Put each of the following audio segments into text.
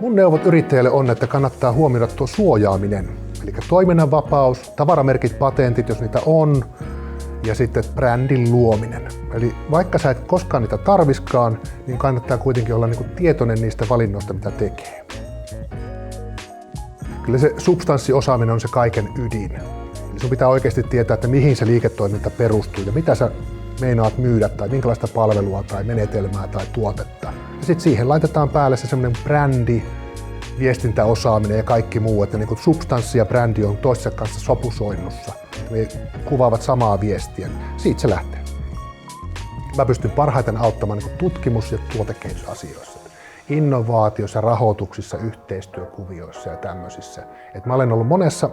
Mun neuvot yrittäjälle on, että kannattaa huomioida tuo suojaaminen. Eli toiminnan vapaus, tavaramerkit, patentit, jos niitä on, ja sitten brändin luominen. Eli vaikka sä et koskaan niitä tarviskaan, niin kannattaa kuitenkin olla tietoinen niistä valinnoista, mitä tekee. Kyllä se substanssiosaaminen on se kaiken ydin. Eli sun pitää oikeasti tietää, että mihin se liiketoiminta perustuu ja mitä sä meinaat myydä tai minkälaista palvelua tai menetelmää tai tuotetta. Ja sitten siihen laitetaan päälle se semmoinen brändi, viestintäosaaminen ja kaikki muu, että substanssi ja brändi on toistensa kanssa sopusoinnussa. Ne kuvaavat samaa viestiä. Siitä se lähtee. Mä pystyn parhaiten auttamaan tutkimus- ja tuotekehitysasioissa, innovaatioissa, rahoituksissa, yhteistyökuvioissa ja tämmöisissä. Et mä olen ollut monessa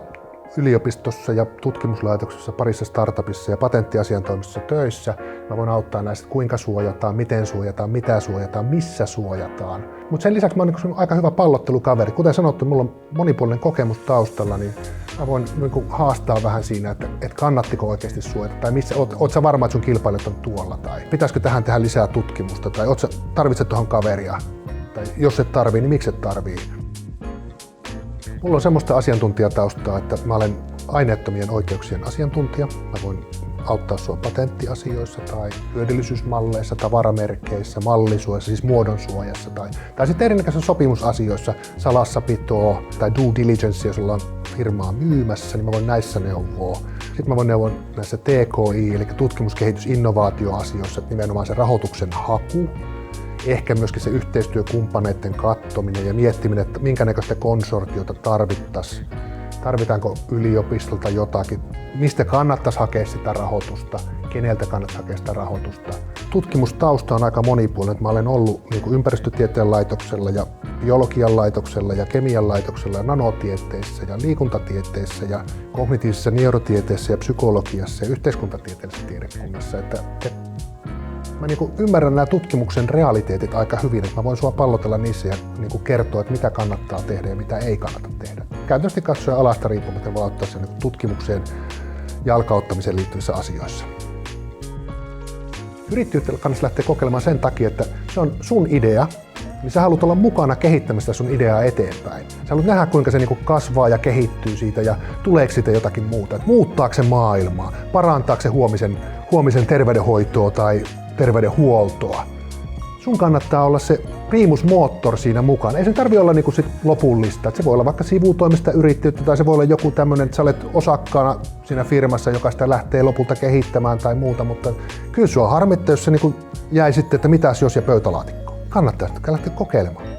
yliopistossa ja tutkimuslaitoksessa, parissa startupissa ja patenttiasiantoimistossa töissä. Mä voin auttaa näistä, kuinka suojataan, miten suojataan, mitä suojataan, missä suojataan. Mutta sen lisäksi mä oon aika hyvä pallottelukaveri. Kuten sanottu, mulla on monipuolinen kokemus taustalla, niin mä voin haastaa vähän siinä, että kannattiko oikeasti suojata, tai missä, oot sä varma, että sun kilpailijat on tuolla, tai pitäisikö tähän tehdä lisää tutkimusta, tai tarvitset tuohon kaveria, tai jos et tarvii, niin miksi et tarvii. Mulla on semmoista asiantuntijataustaa, että mä olen aineettomien oikeuksien asiantuntija. Mä voin auttaa sua patenttiasioissa tai hyödyllisyysmalleissa, tavaramerkkeissä, mallisuojassa, siis muodonsuojassa tai sitten erinäköisissä sopimusasioissa, salassapitoa tai due diligence, jos ollaan firmaa myymässä, niin mä voin näissä neuvoa. Sitten mä voin neuvoa näissä TKI, eli tutkimus-, kehitys-, innovaatioasioissa, nimenomaan se rahoituksen haku. Ehkä myöskin se yhteistyökumppaneiden katsominen ja miettiminen, että minkä näköistä konsortiota tarvittaisiin. Tarvitaanko yliopistolta jotakin, mistä kannattaisi hakea sitä rahoitusta, keneltä kannattaisi hakea sitä rahoitusta. Tutkimustausta on aika monipuolinen. Mä olen ollut ympäristötieteen laitoksella ja biologian laitoksella ja kemian laitoksella ja nanotieteissä ja liikuntatieteissä ja kognitiivisessa neurotieteessä ja psykologiassa ja yhteiskuntatieteellisessä tiedekunnassa. Mä ymmärrän nämä tutkimuksen realiteetit aika hyvin, että mä voin sua pallotella niissä ja kertoa, että mitä kannattaa tehdä ja mitä ei kannata tehdä. Käytännössä katsoen alasta riippumatta voi auttaa sen tutkimukseen jalkauttamiseen liittyvissä asioissa. Yrittäjyyttä kannattaa lähteä kokeilemaan sen takia, että se on sun idea, niin sä haluat olla mukana kehittämään sun ideaa eteenpäin. Sä haluat nähdä, kuinka se kasvaa ja kehittyy siitä ja tuleeko siitä jotakin muuta. Että muuttaako se maailmaa, parantaako se huomisen terveydenhoitoa tai terveydenhuoltoa. Sun kannattaa olla se primus motor siinä mukana. Ei sen tarvitse olla sit lopullista. Et se voi olla vaikka sivutoimista yrittäjyyttä tai se voi olla joku tämmöinen, että sä olet osakkaana siinä firmassa, joka sitä lähtee lopulta kehittämään tai muuta, mutta kyllä sua harmittaa, jos se jäi sitten, että mitäs jos ja pöytälaatikko. Kannattaa lähteä kokeilemaan.